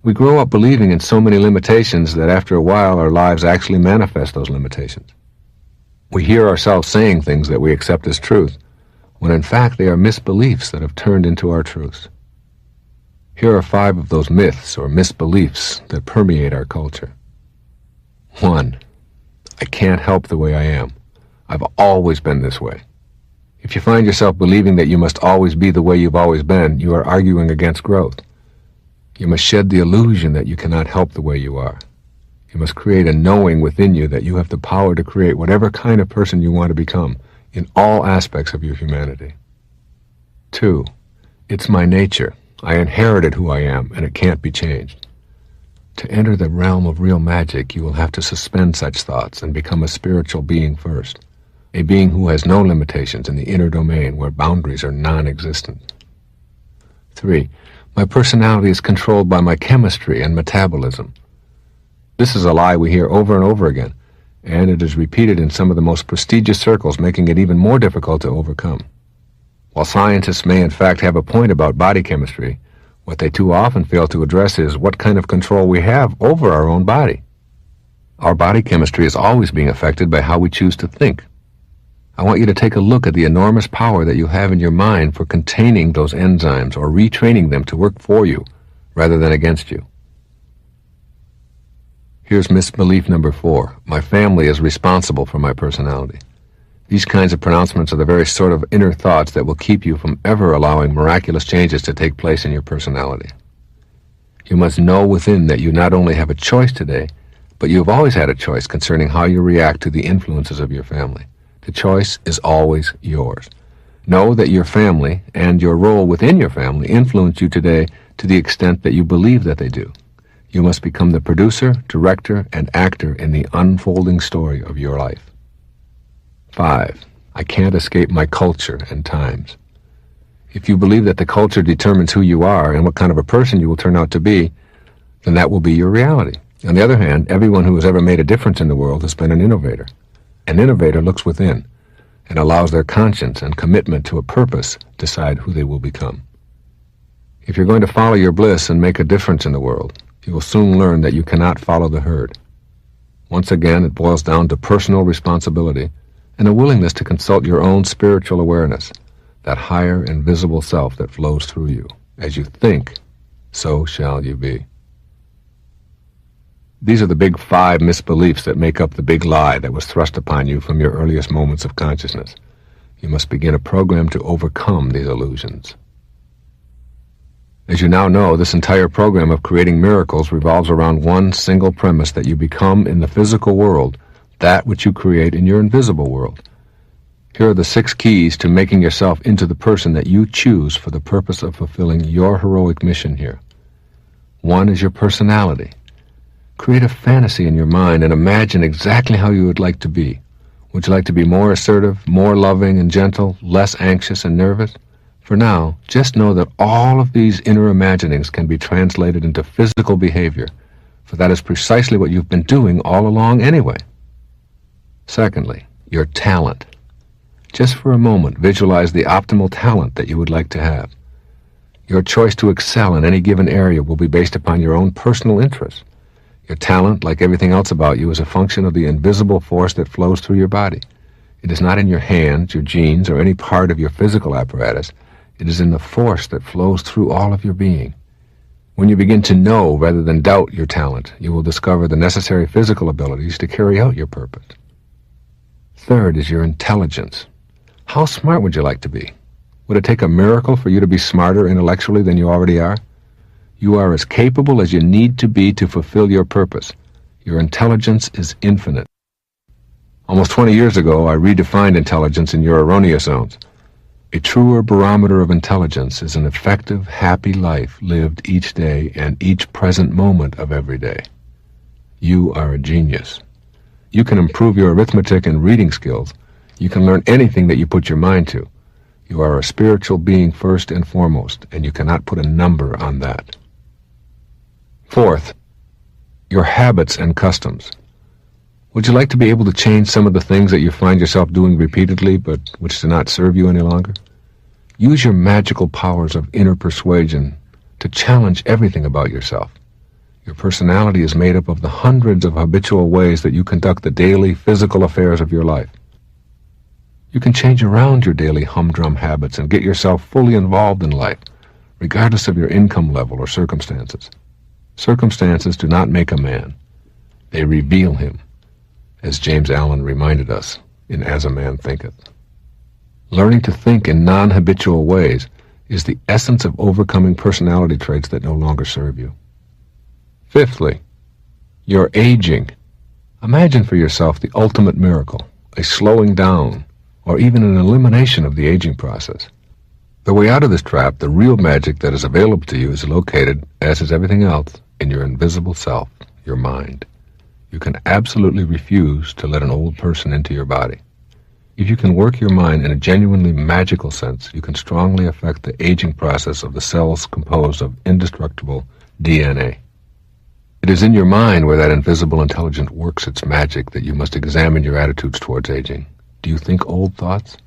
We grow up believing in so many limitations that after a while our lives actually manifest those limitations. We hear ourselves saying things that we accept as truth, when in fact they are misbeliefs that have turned into our truths. Here are 5 of those myths or misbeliefs that permeate our culture. 1. I can't help the way I am. I've always been this way. If you find yourself believing that you must always be the way you've always been, you are arguing against growth. You must shed the illusion that you cannot help the way you are. You must create a knowing within you that you have the power to create whatever kind of person you want to become in all aspects of your humanity. 2. It's my nature. I inherited who I am, and it can't be changed. To enter the realm of real magic, you will have to suspend such thoughts and become a spiritual being first, a being who has no limitations in the inner domain where boundaries are non-existent. 3. My personality is controlled by my chemistry and metabolism. This is a lie we hear over and over again, and it is repeated in some of the most prestigious circles, making it even more difficult to overcome. While scientists may in fact have a point about body chemistry, what they too often fail to address is what kind of control we have over our own body. Our body chemistry is always being affected by how we choose to think. I want you to take a look at the enormous power that you have in your mind for containing those enzymes or retraining them to work for you rather than against you. Here's misbelief number 4. My family is responsible for my personality. These kinds of pronouncements are the very sort of inner thoughts that will keep you from ever allowing miraculous changes to take place in your personality. You must know within that you not only have a choice today, but you have always had a choice concerning how you react to the influences of your family. The choice is always yours. Know that your family and your role within your family influence you today to the extent that you believe that they do. You must become the producer, director, and actor in the unfolding story of your life. 5. I can't escape my culture and times. If you believe that the culture determines who you are and what kind of a person you will turn out to be, then that will be your reality. On the other hand, everyone who has ever made a difference in the world has been an innovator. An innovator looks within and allows their conscience and commitment to a purpose decide who they will become. If you're going to follow your bliss and make a difference in the world, you will soon learn that you cannot follow the herd. Once again, it boils down to personal responsibility and a willingness to consult your own spiritual awareness, that higher and visible self that flows through you. As you think, so shall you be. These are the big 5 misbeliefs that make up the big lie that was thrust upon you from your earliest moments of consciousness. You must begin a program to overcome these illusions. As you now know, this entire program of creating miracles revolves around one single premise, that you become in the physical world that which you create in your invisible world. Here are the 6 keys to making yourself into the person that you choose for the purpose of fulfilling your heroic mission here. 1 is your personality. Create a fantasy in your mind and imagine exactly how you would like to be. Would you like to be more assertive, more loving and gentle, less anxious and nervous? For now, just know that all of these inner imaginings can be translated into physical behavior, for that is precisely what you've been doing all along anyway. Secondly, your talent. Just for a moment, visualize the optimal talent that you would like to have. Your choice to excel in any given area will be based upon your own personal interests. Your talent, like everything else about you, is a function of the invisible force that flows through your body. It is not in your hands, your genes, or any part of your physical apparatus. It is in the force that flows through all of your being. When you begin to know rather than doubt your talent, you will discover the necessary physical abilities to carry out your purpose. Third is your intelligence. How smart would you like to be? Would it take a miracle for you to be smarter intellectually than you already are? You are as capable as you need to be to fulfill your purpose. Your intelligence is infinite. Almost 20 years ago, I redefined intelligence in your erroneous zones. A truer barometer of intelligence is an effective, happy life lived each day and each present moment of every day. You are a genius. You can improve your arithmetic and reading skills. You can learn anything that you put your mind to. You are a spiritual being first and foremost, and you cannot put a number on that. Fourth, your habits and customs. Would you like to be able to change some of the things that you find yourself doing repeatedly but which do not serve you any longer? Use your magical powers of inner persuasion to challenge everything about yourself. Your personality is made up of the hundreds of habitual ways that you conduct the daily physical affairs of your life. You can change around your daily humdrum habits and get yourself fully involved in life, regardless of your income level or circumstances. Circumstances do not make a man. They reveal him, as James Allen reminded us in As a Man Thinketh. Learning to think in non-habitual ways is the essence of overcoming personality traits that no longer serve you. Fifthly, you're aging. Imagine for yourself the ultimate miracle, a slowing down, or even an elimination of the aging process. The way out of this trap, the real magic that is available to you, is located, as is everything else, in your invisible self, your mind. You can absolutely refuse to let an old person into your body. If you can work your mind in a genuinely magical sense, you can strongly affect the aging process of the cells composed of indestructible DNA. It is in your mind where that invisible intelligence works its magic that you must examine your attitudes towards aging. Do you think old thoughts?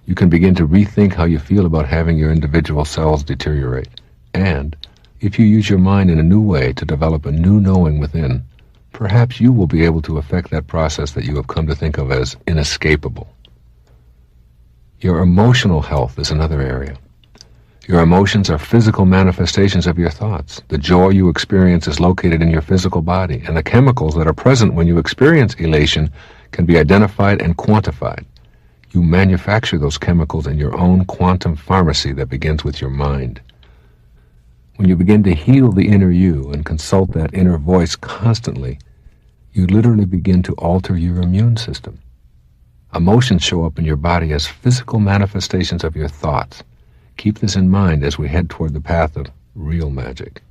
You can begin to rethink how you feel about having your individual cells deteriorate. And if you use your mind in a new way to develop a new knowing within, perhaps you will be able to affect that process that you have come to think of as inescapable. Your emotional health is another area. Your emotions are physical manifestations of your thoughts. The joy you experience is located in your physical body, and the chemicals that are present when you experience elation can be identified and quantified. You manufacture those chemicals in your own quantum pharmacy that begins with your mind. When you begin to heal the inner you and consult that inner voice constantly, you literally begin to alter your immune system. Emotions show up in your body as physical manifestations of your thoughts. Keep this in mind as we head toward the path of real magic.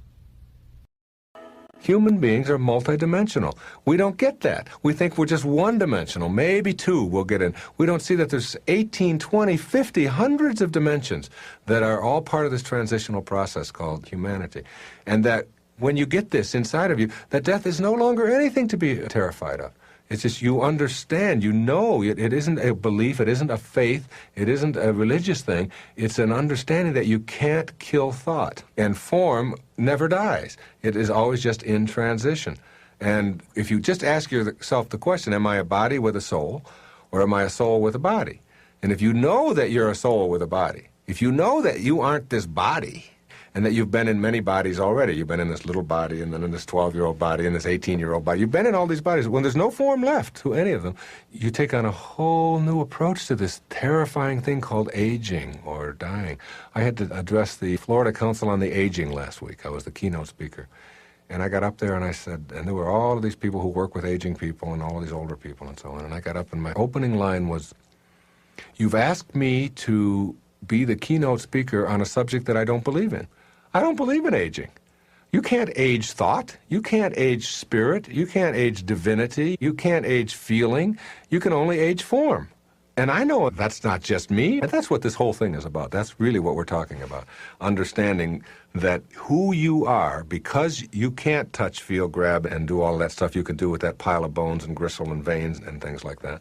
Human beings are multidimensional. We don't get that. We think we're just one-dimensional, maybe two we'll get in. We don't see that there's 18, 20, 50, hundreds of dimensions that are all part of this transitional process called humanity. And that when you get this inside of you, that death is no longer anything to be terrified of. It's just you understand, you know, it isn't a belief, it isn't a faith, it isn't a religious thing. It's an understanding that you can't kill thought. And form never dies. It is always just in transition. And if you just ask yourself the question, am I a body with a soul, or am I a soul with a body? And if you know that you're a soul with a body, if you know that you aren't this body, and that you've been in many bodies already. You've been in this little body, and then in this 12-year-old body, and this 18-year-old body. You've been in all these bodies. When there's no form left to any of them, you take on a whole new approach to this terrifying thing called aging or dying. I had to address the Florida Council on the Aging last week. I was the keynote speaker. And I got up there and I said, and there were all of these people who work with aging people and all of these older people and so on. And I got up and my opening line was, "You've asked me to be the keynote speaker on a subject that I don't believe in. I don't believe in aging. You can't age thought. You can't age spirit. You can't age divinity. You can't age feeling. You can only age form." And I know that's not just me. And that's what this whole thing is about. That's really what we're talking about. Understanding that who you are, because you can't touch, feel, grab, and do all that stuff you can do with that pile of bones and gristle and veins and things like that.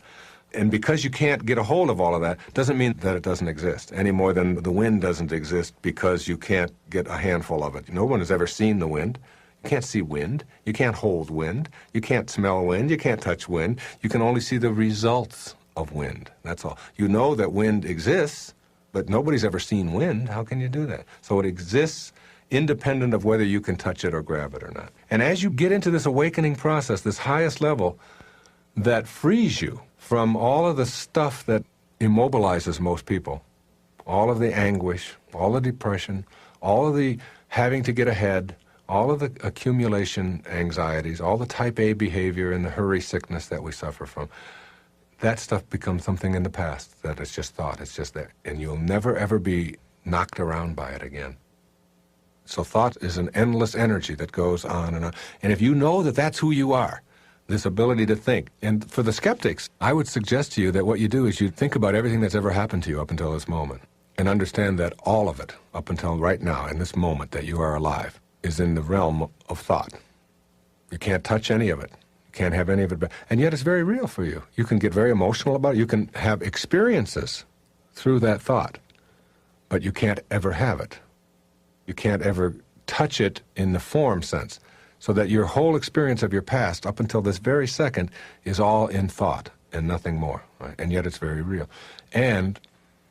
And because you can't get a hold of all of that, doesn't mean that it doesn't exist, any more than the wind doesn't exist because you can't get a handful of it. No one has ever seen the wind. You can't see wind. You can't hold wind. You can't smell wind. You can't touch wind. You can only see the results of wind. That's all. You know that wind exists, but nobody's ever seen wind. How can you do that? So it exists independent of whether you can touch it or grab it or not. And as you get into this awakening process, this highest level that frees you from all of the stuff that immobilizes most people, all of the anguish, all the depression, all of the having to get ahead, all of the accumulation anxieties, all the type A behavior and the hurry sickness that we suffer from, that stuff becomes something in the past that is just thought, it's just there. And you'll never ever be knocked around by it again. So thought is an endless energy that goes on and on. And if you know that that's who you are, this ability to think. And for the skeptics, I would suggest to you that what you do is you think about everything that's ever happened to you up until this moment and understand that all of it, up until right now, in this moment that you are alive, is in the realm of thought. You can't touch any of it. You can't have any of it. And yet it's very real for you. You can get very emotional about it. You can have experiences through that thought, but you can't ever have it. You can't ever touch it in the form sense. So that your whole experience of your past up until this very second is all in thought and nothing more, right? And yet it's very real. And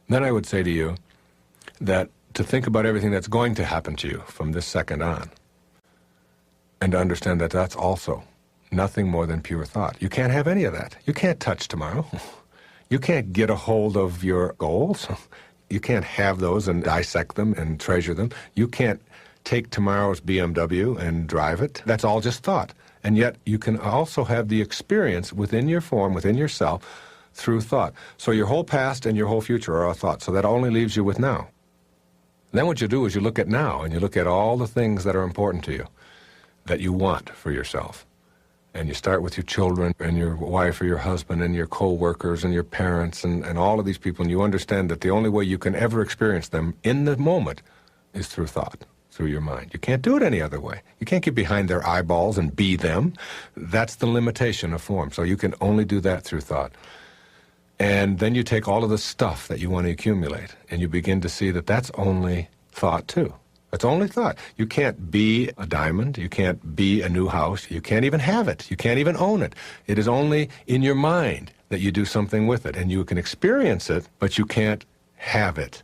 then I would say to you that to think about everything that's going to happen to you from this second on, and to understand that that's also nothing more than pure thought. You can't have any of that. You can't touch tomorrow. You can't get a hold of your goals. You can't have those and dissect them and treasure them. You can't take tomorrow's BMW and drive it. That's all just thought. And yet you can also have the experience within your form, within yourself, through thought. So your whole past and your whole future are a thought. So that only leaves you with now. Then what you do is you look at now, and you look at all the things that are important to you, that you want for yourself. And you start with your children and your wife or your husband and your co-workers and your parents and all of these people, and you understand that the only way you can ever experience them in the moment is through thought, through your mind. You can't do it any other way. You can't get behind their eyeballs and be them. That's the limitation of form. So you can only do that through thought. And then you take all of the stuff that you want to accumulate, and you begin to see that that's only thought too. It's only thought. You can't be a diamond. You can't be a new house. You can't even have it. You can't even own it. It is only in your mind that you do something with it, and you can experience it, but you can't have it.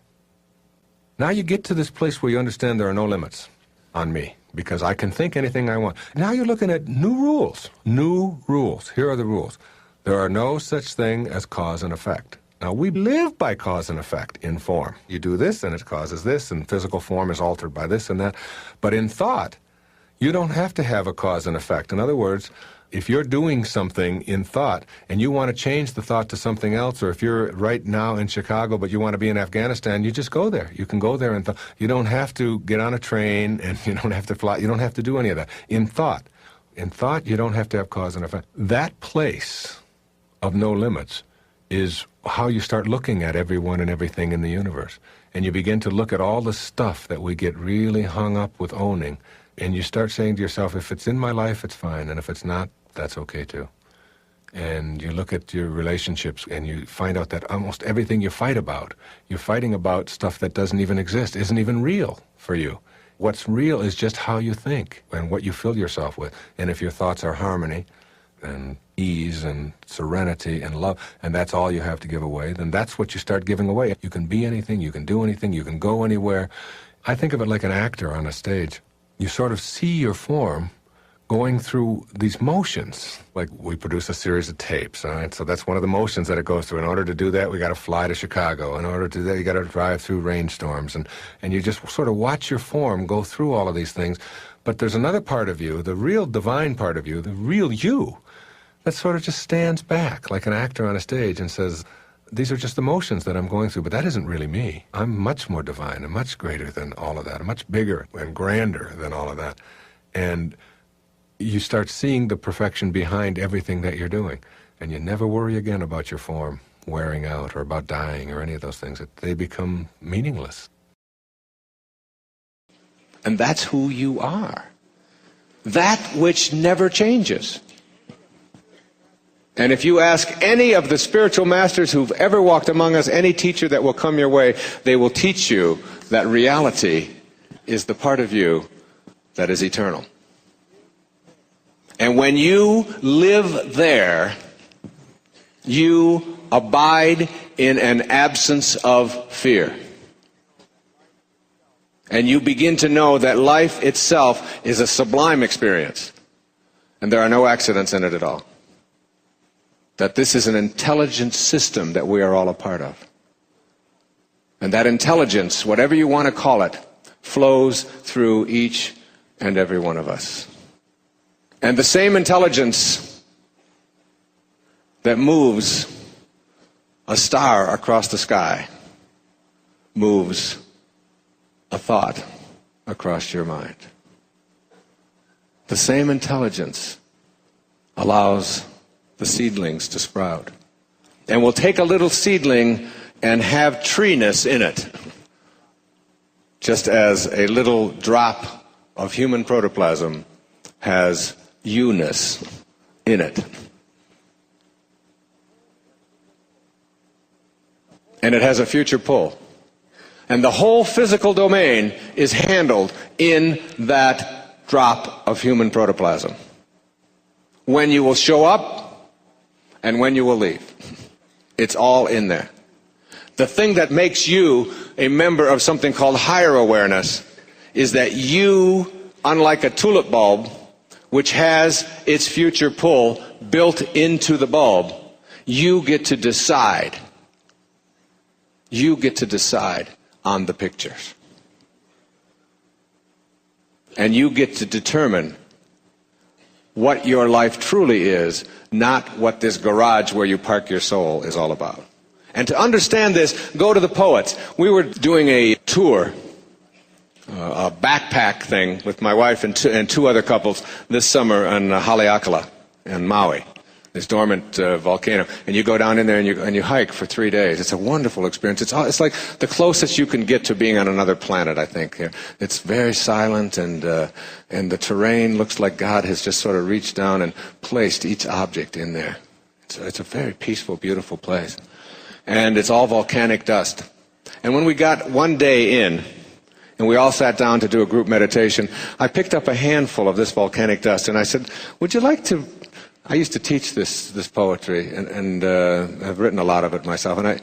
Now you get to this place where you understand there are no limits on me, because I can think anything I want. Now you're looking at new rules. New rules. Here are the rules. There are no such thing as cause and effect. Now, we live by cause and effect in form. You do this, and it causes this, and physical form is altered by this and that. But in thought, you don't have to have a cause and effect. In other words, if you're doing something in thought, and you want to change the thought to something else, or if you're right now in Chicago, but you want to be in Afghanistan, you just go there. You can go there, and you don't have to get on a train, and you don't have to fly. You don't have to do any of that. In thought, you don't have to have cause and effect. That place of no limits is how you start looking at everyone and everything in the universe. And you begin to look at all the stuff that we get really hung up with owning, and you start saying to yourself, if it's in my life, it's fine, and if it's not, that's okay too. And you look at your relationships, and you find out that almost everything you fight about, you're fighting about stuff that doesn't even exist, isn't even real for you. What's real is just how you think and what you fill yourself with. And if your thoughts are harmony and ease and serenity and love, and that's all you have to give away, then that's what you start giving away. You can be anything, you can do anything, you can go anywhere. I think of it like an actor on a stage. You sort of see your form going through these motions. Like we produce a series of tapes, all right? So that's one of the motions that it goes through. In order to do that, we got to fly to Chicago. In order to do that, you got to drive through rainstorms. And you just sort of watch your form go through all of these things. But there's another part of you, the real divine part of you, the real you, that sort of just stands back like an actor on a stage and says, these are just emotions that I'm going through, but that isn't really me. I'm much more divine and much greater than all of that. I'm much bigger and grander than all of that. And you start seeing the perfection behind everything that you're doing. And you never worry again about your form wearing out or about dying or any of those things. They become meaningless. And that's who you are. That which never changes. And if you ask any of the spiritual masters who've ever walked among us, any teacher that will come your way, they will teach you that reality is the part of you that is eternal. And when you live there, you abide in an absence of fear. And you begin to know that life itself is a sublime experience. And there are no accidents in it at all. That this is an intelligent system that we are all a part of. And that intelligence, whatever you want to call it, flows through each and every one of us. And the same intelligence that moves a star across the sky moves a thought across your mind. The same intelligence allows the seedlings to sprout. And we'll take a little seedling and have treeness in it, just as a little drop of human protoplasm has you-ness in it. And it has a future pull. And the whole physical domain is handled in that drop of human protoplasm. When you will show up and when you will leave. It's all in there. The thing that makes you a member of something called higher awareness is that you, unlike a tulip bulb, which has its future pull built into the bulb, you get to decide. You get to decide on the pictures. And you get to determine what your life truly is, not what this garage where you park your soul is all about. And to understand this, go to the poets. We were doing a tour, a backpack thing with my wife and two other couples this summer on Haleakala in Maui, this dormant volcano. And you go down in there and you hike for 3 days. It's a wonderful experience. It's like the closest you can get to being on another planet, I think. It's very silent, and the terrain looks like God has just sort of reached down and placed each object in there. It's a very peaceful, beautiful place. And it's all volcanic dust. And when we got one day in, and we all sat down to do a group meditation, I picked up a handful of this volcanic dust, and I said, would you like to... I used to teach this poetry, and I've written a lot of it myself. And I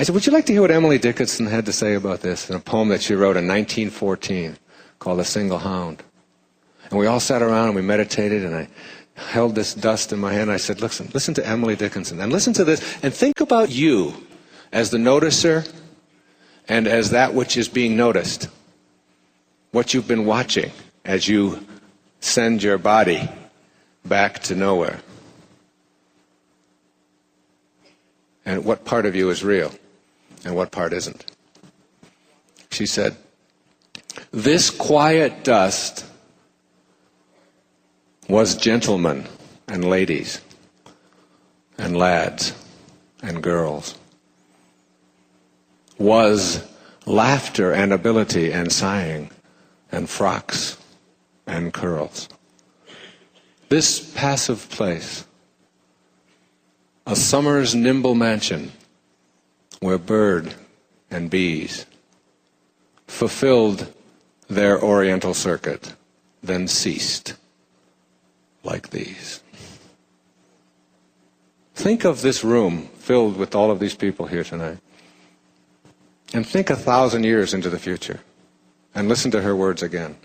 said, would you like to hear what Emily Dickinson had to say about this in a poem that she wrote in 1914 called A Single Hound? And we all sat around and we meditated, and I held this dust in my hand. And I said, listen to Emily Dickinson, and listen to this, and think about you as the noticer and as that which is being noticed, what you've been watching as you send your body back to nowhere. And what part of you is real and what part isn't. She said, this quiet dust was gentlemen and ladies and lads and girls, was laughter and ability and sighing and frocks and curls. This passive place, a summer's nimble mansion where bird and bees fulfilled their oriental circuit, then ceased like these. Think of this room filled with all of these people here tonight. And think 1,000 years into the future. And listen to her words again.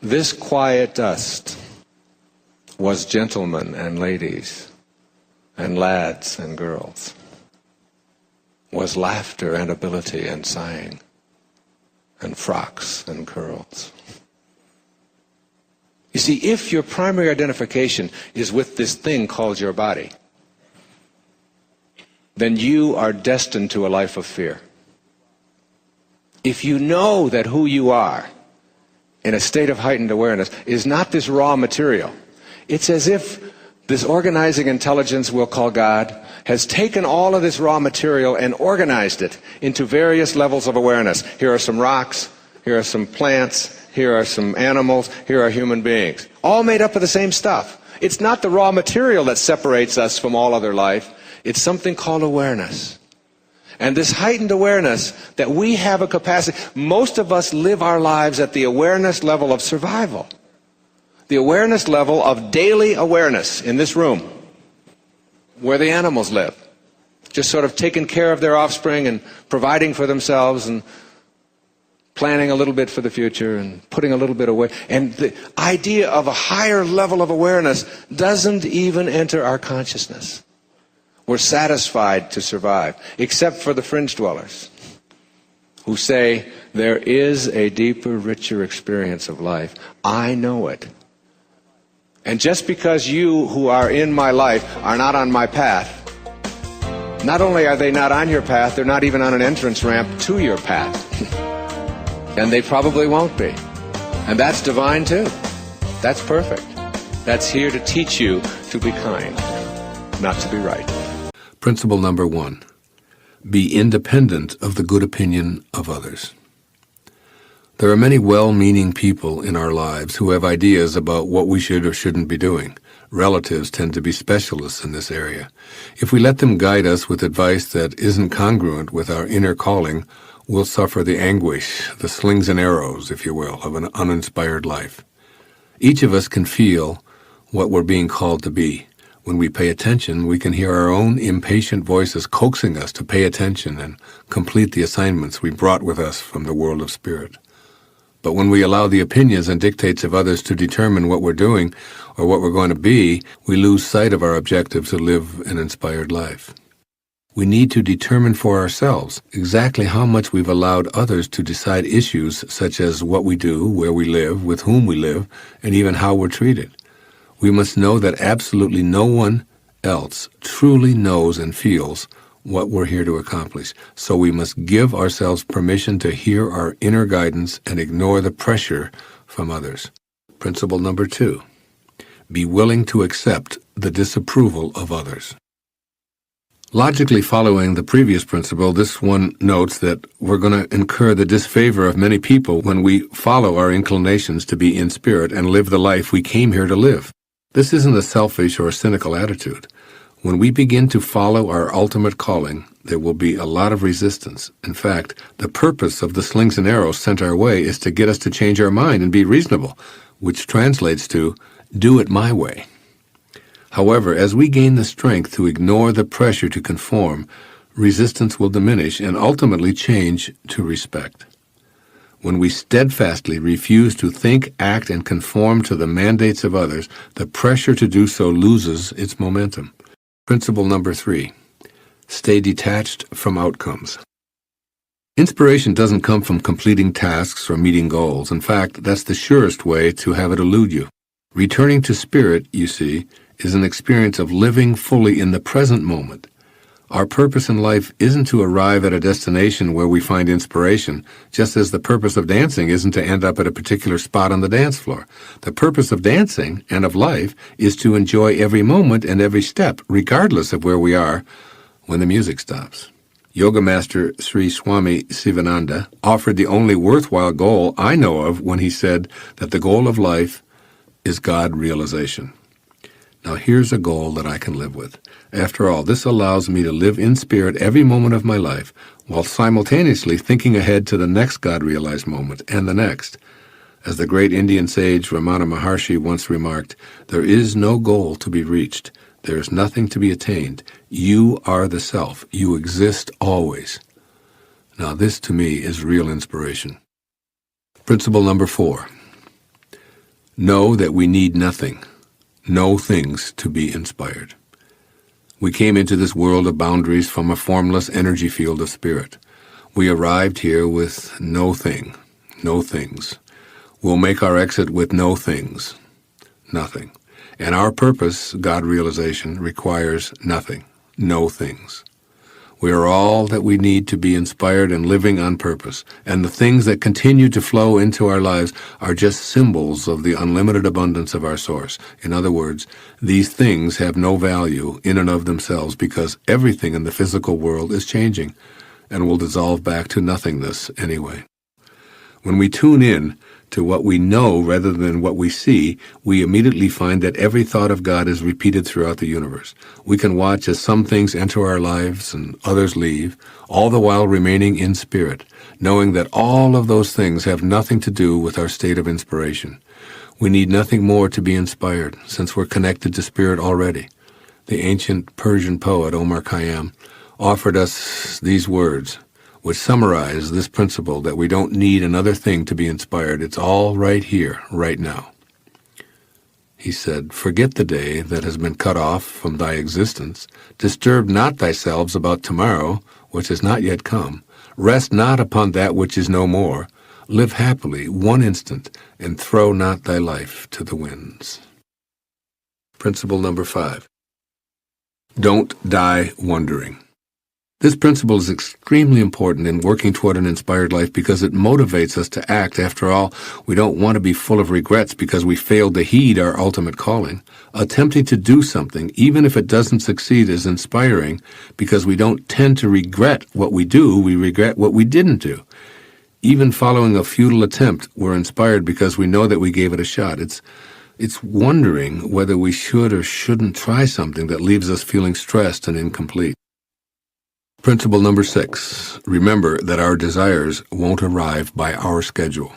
This quiet dust was gentlemen and ladies and lads and girls, was laughter and ability and sighing and frocks and curls. You see, if your primary identification is with this thing called your body, then you are destined to a life of fear. If you know that who you are in a state of heightened awareness is not this raw material, it's as if this organizing intelligence we'll call God has taken all of this raw material and organized it into various levels of awareness. Here are some rocks, here are some plants, here are some animals, here are human beings. All made up of the same stuff. It's not the raw material that separates us from all other life. It's something called awareness. And this heightened awareness that we have a capacity, most of us live our lives at the awareness level of survival. The awareness level of daily awareness in this room, where the animals live. Just sort of taking care of their offspring and providing for themselves and planning a little bit for the future and putting a little bit away. And the idea of a higher level of awareness doesn't even enter our consciousness. We're satisfied to survive, except for the fringe dwellers who say, there is a deeper, richer experience of life. I know it. And just because you who are in my life are not on my path, not only are they not on your path, they're not even on an entrance ramp to your path. And they probably won't be. And that's divine too. That's perfect. That's here to teach you to be kind, not to be right. Principle number 1. Be independent of the good opinion of others. There are many well-meaning people in our lives who have ideas about what we should or shouldn't be doing. Relatives tend to be specialists in this area. If we let them guide us with advice that isn't congruent with our inner calling, will suffer the anguish, the slings and arrows, if you will, of an uninspired life. Each of us can feel what we're being called to be. When we pay attention, we can hear our own impatient voices coaxing us to pay attention and complete the assignments we brought with us from the world of spirit. But when we allow the opinions and dictates of others to determine what we're doing or what we're going to be, we lose sight of our objective to live an inspired life. We need to determine for ourselves exactly how much we've allowed others to decide issues such as what we do, where we live, with whom we live, and even how we're treated. We must know that absolutely no one else truly knows and feels what we're here to accomplish, so we must give ourselves permission to hear our inner guidance and ignore the pressure from others. Principle number 2, be willing to accept the disapproval of others. Logically following the previous principle, this one notes that we're going to incur the disfavor of many people when we follow our inclinations to be in spirit and live the life we came here to live. This isn't a selfish or a cynical attitude. When we begin to follow our ultimate calling, there will be a lot of resistance. In fact, the purpose of the slings and arrows sent our way is to get us to change our mind and be reasonable, which translates to, do it my way. However, as we gain the strength to ignore the pressure to conform, resistance will diminish and ultimately change to respect. When we steadfastly refuse to think, act, and conform to the mandates of others, the pressure to do so loses its momentum. Principle number 3, stay detached from outcomes. Inspiration doesn't come from completing tasks or meeting goals. In fact, that's the surest way to have it elude you. Returning to spirit, you see, is an experience of living fully in the present moment. Our purpose in life isn't to arrive at a destination where we find inspiration, just as the purpose of dancing isn't to end up at a particular spot on the dance floor. The purpose of dancing and of life is to enjoy every moment and every step, regardless of where we are when the music stops. Yoga Master Sri Swami Sivananda offered the only worthwhile goal I know of when he said that the goal of life is God realization. Now here's a goal that I can live with. After all, this allows me to live in spirit every moment of my life, while simultaneously thinking ahead to the next God-realized moment and the next. As the great Indian sage Ramana Maharshi once remarked, there is no goal to be reached. There is nothing to be attained. You are the self. You exist always. Now this to me is real inspiration. Principle number 4. Know that we need nothing. No things to be inspired. We came into this world of boundaries from a formless energy field of spirit. We arrived here with no thing, no things. We'll make our exit with no things, nothing. And our purpose, God realization, requires nothing, no things. We are all that we need to be inspired and living on purpose, and the things that continue to flow into our lives are just symbols of the unlimited abundance of our source. In other words, these things have no value in and of themselves because everything in the physical world is changing and will dissolve back to nothingness anyway. When we tune in to what we know rather than what we see, we immediately find that every thought of God is repeated throughout the universe. We can watch as some things enter our lives and others leave, all the while remaining in spirit, knowing that all of those things have nothing to do with our state of inspiration. We need nothing more to be inspired, since we're connected to spirit already. The ancient Persian poet Omar Khayyam offered us these words, which summarize this principle that we don't need another thing to be inspired. It's all right here, right now. He said, forget the day that has been cut off from thy existence. Disturb not thyself about tomorrow, which has not yet come. Rest not upon that which is no more. Live happily one instant, and throw not thy life to the winds. Principle number 5. Don't die wondering. This principle is extremely important in working toward an inspired life because it motivates us to act. After all, we don't want to be full of regrets because we failed to heed our ultimate calling. Attempting to do something, even if it doesn't succeed, is inspiring because we don't tend to regret what we do, we regret what we didn't do. Even following a futile attempt, we're inspired because we know that we gave it a shot. It's wondering whether we should or shouldn't try something that leaves us feeling stressed and incomplete. Principle number 6. Remember that our desires won't arrive by our schedule.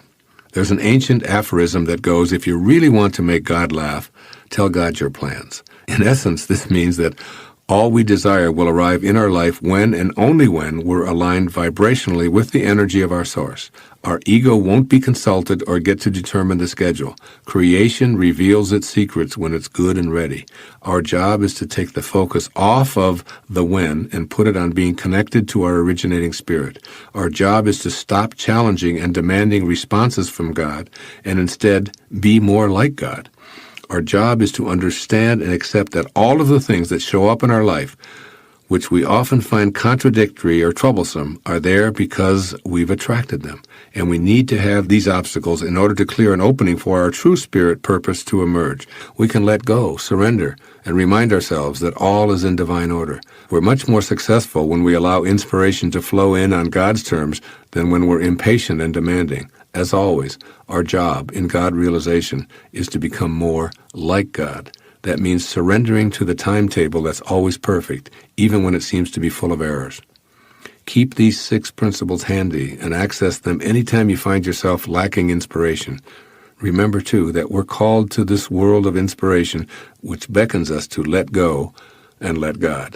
There's an ancient aphorism that goes, if you really want to make God laugh, tell God your plans. In essence, this means that all we desire will arrive in our life when and only when we're aligned vibrationally with the energy of our source. Our ego won't be consulted or get to determine the schedule. Creation reveals its secrets when it's good and ready. Our job is to take the focus off of the when and put it on being connected to our originating spirit. Our job is to stop challenging and demanding responses from God and instead be more like God. Our job is to understand and accept that all of the things that show up in our life, which we often find contradictory or troublesome, are there because we've attracted them. And we need to have these obstacles in order to clear an opening for our true spirit purpose to emerge. We can let go, surrender, and remind ourselves that all is in divine order. We're much more successful when we allow inspiration to flow in on God's terms than when we're impatient and demanding. As always, our job in God realization is to become more like God. That means surrendering to the timetable that's always perfect, even when it seems to be full of errors. Keep these 6 principles handy and access them anytime you find yourself lacking inspiration. Remember, too, that we're called to this world of inspiration, which beckons us to let go and let God.